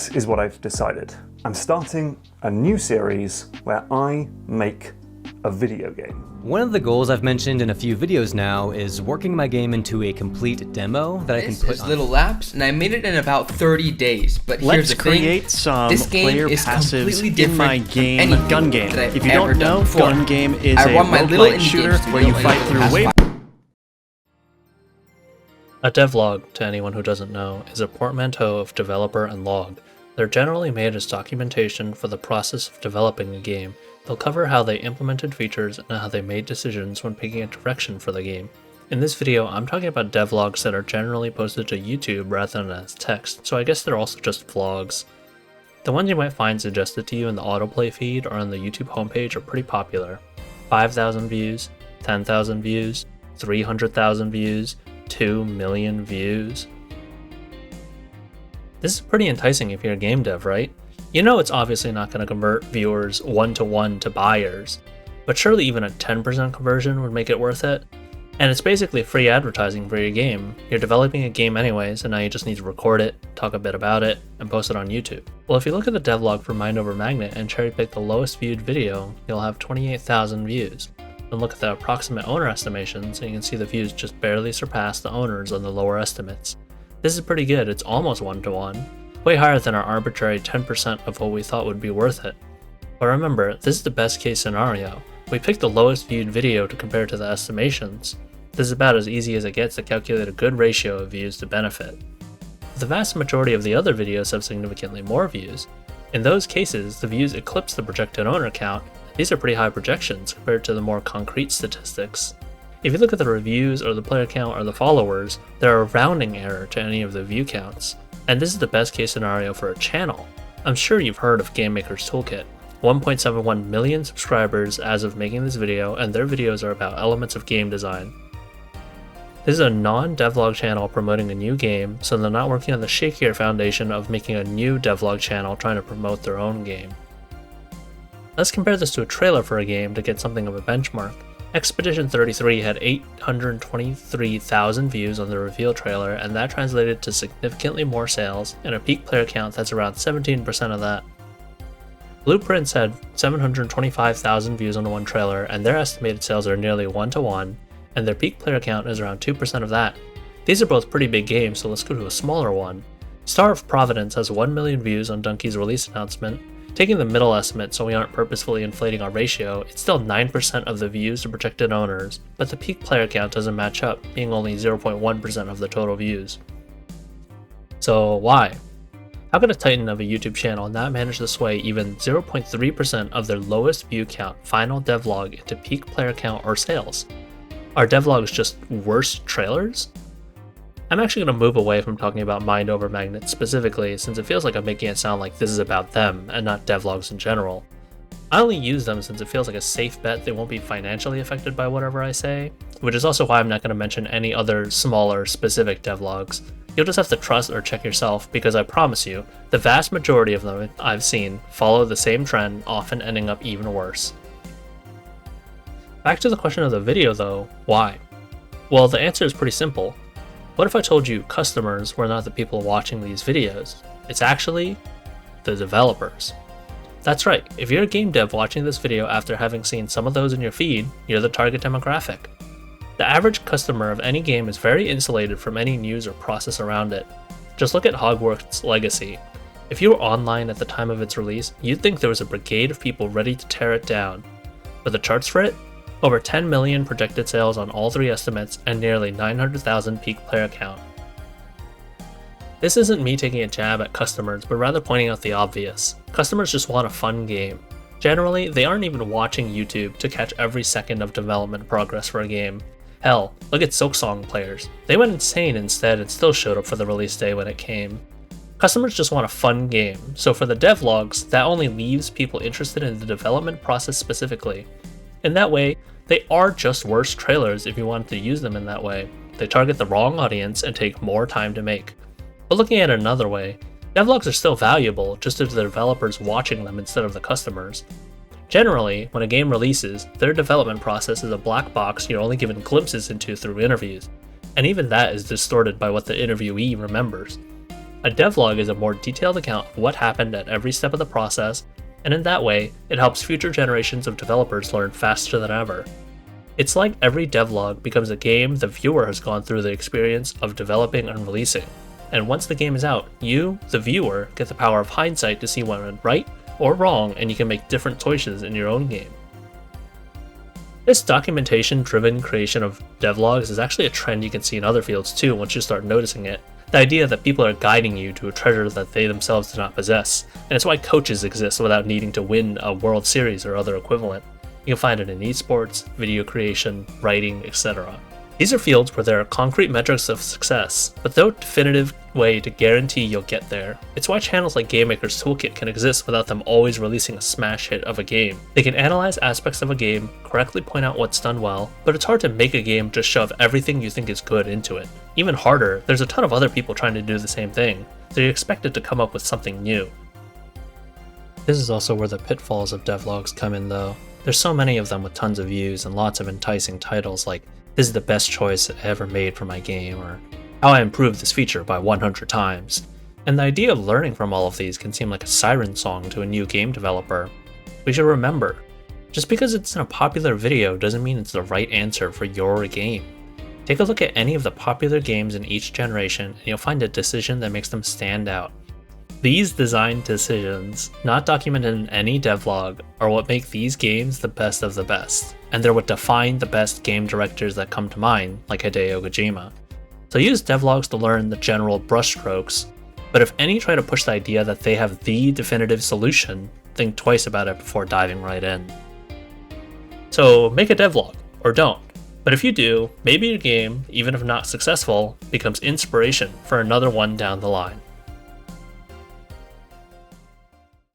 This is what I've decided. I'm starting a new series where I make a video game. One of the goals I've mentioned in a few videos now is working my game into a complete demo that I can put on. This is Little Laps, and I made it in about 30 days. But here's the thing: create some this game player is passives completely in different my from game, anything Gun Game. that I've If you ever don't done know, before. Gun Game is I a run my little roguelike indie shooter game where you studio fight in through the wave. past A devlog, to anyone who doesn't know, is a portmanteau of developer and log. They're generally made as documentation for the process of developing a game. They'll cover how they implemented features and how they made decisions when picking a direction for the game. In this video, I'm talking about devlogs that are generally posted to YouTube rather than as text, so I guess they're also just vlogs. The ones you might find suggested to you in the autoplay feed or on the YouTube homepage are pretty popular. 5,000 views, 10,000 views, 300,000 views, 2 million views. This is pretty enticing if you're a game dev, right? You know it's obviously not going to convert viewers one-to-one to buyers, but surely even a 10% conversion would make it worth it. And it's basically free advertising for your game. You're developing a game anyways, and now you just need to record it, talk a bit about it, and post it on YouTube. Well, if you look at the devlog for Mind Over Magnet and cherry pick the lowest viewed video, you'll have 28,000 views. Then look at the approximate owner estimations, and you can see the views just barely surpass the owners on the lower estimates. This is pretty good, it's almost one-to-one. Way higher than our arbitrary 10% of what we thought would be worth it. But remember, this is the best case scenario. We picked the lowest viewed video to compare to the estimations. This is about as easy as it gets to calculate a good ratio of views to benefit. The vast majority of the other videos have significantly more views. In those cases, the views eclipse the projected owner count. These are pretty high projections compared to the more concrete statistics. If you look at the reviews or the player count or the followers, there are a rounding error to any of the view counts. And this is the best case scenario for a channel. I'm sure you've heard of Game Maker's Toolkit. 1.71 million subscribers as of making this video, and their videos are about elements of game design. This is a non-devlog channel promoting a new game, so they're not working on the shakier foundation of making a new devlog channel trying to promote their own game. Let's compare this to a trailer for a game to get something of a benchmark. Expedition 33 had 823,000 views on the reveal trailer, and that translated to significantly more sales and a peak player count that's around 17% of that. Blueprints had 725,000 views on one trailer, and their estimated sales are nearly 1-to-1, and their peak player count is around 2% of that. These are both pretty big games, so let's go to a smaller one. Star of Providence has 1 million views on Donkey's release announcement. Taking the middle estimate so we aren't purposefully inflating our ratio, it's still 9% of the views to projected owners, but the peak player count doesn't match up, being only 0.1% of the total views. So why? How could a titan of a YouTube channel not manage to sway even 0.3% of their lowest view count final devlog into peak player count or sales? Are devlogs just worse trailers? I'm actually going to move away from talking about Mind Over Magnet specifically, since it feels like I'm making it sound like this is about them and not devlogs in general. I only use them since it feels like a safe bet they won't be financially affected by whatever I say, which is also why I'm not going to mention any other smaller specific devlogs. You'll just have to trust or check yourself, because I promise you, the vast majority of them I've seen follow the same trend, often ending up even worse. Back to the question of the video though, why? Well, the answer is pretty simple. What if I told you customers were not the people watching these videos? It's actually the developers. That's right, if you're a game dev watching this video after having seen some of those in your feed, you're the target demographic. The average customer of any game is very insulated from any news or process around it. Just look at Hogwarts Legacy. If you were online at the time of its release, you'd think there was a brigade of people ready to tear it down. But the charts for it? Over 10 million projected sales on all three estimates, and nearly 900,000 peak player count. This isn't me taking a jab at customers, but rather pointing out the obvious. Customers just want a fun game. Generally, they aren't even watching YouTube to catch every second of development progress for a game. Hell, look at Silksong players. They went insane instead and still showed up for the release day when it came. Customers just want a fun game, so for the devlogs, that only leaves people interested in the development process specifically. In that way, they are just worse trailers if you wanted to use them in that way. They target the wrong audience and take more time to make. But looking at it another way, devlogs are still valuable, just as the developers watching them instead of the customers. Generally, when a game releases, their development process is a black box you're only given glimpses into through interviews, and even that is distorted by what the interviewee remembers. A devlog is a more detailed account of what happened at every step of the process, and in that way, it helps future generations of developers learn faster than ever. It's like every devlog becomes a game the viewer has gone through the experience of developing and releasing. And once the game is out, you, the viewer, get the power of hindsight to see what went right or wrong, and you can make different choices in your own game. This documentation-driven creation of devlogs is actually a trend you can see in other fields too once you start noticing it. The idea that people are guiding you to a treasure that they themselves do not possess, and it's why coaches exist without needing to win a World Series or other equivalent. You can find it in esports, video creation, writing, etc. These are fields where there are concrete metrics of success, but no definitive way to guarantee you'll get there. It's why channels like GameMaker's Toolkit can exist without them always releasing a smash hit of a game. They can analyze aspects of a game, correctly point out what's done well, but it's hard to make a game just shove everything you think is good into it. Even harder, there's a ton of other people trying to do the same thing, so you're expected to come up with something new. This is also where the pitfalls of devlogs come in though. There's so many of them with tons of views and lots of enticing titles like, "This is the best choice I ever made for my game," or "How I improved this feature by 100 times. And the idea of learning from all of these can seem like a siren song to a new game developer. We should remember, just because it's in a popular video doesn't mean it's the right answer for your game. Take a look at any of the popular games in each generation and you'll find a decision that makes them stand out. These design decisions, not documented in any devlog, are what make these games the best of the best, and they're what define the best game directors that come to mind, like Hideo Kojima. So use devlogs to learn the general brushstrokes, but if any try to push the idea that they have the definitive solution, think twice about it before diving right in. So make a devlog, or don't. But if you do, maybe your game, even if not successful, becomes inspiration for another one down the line.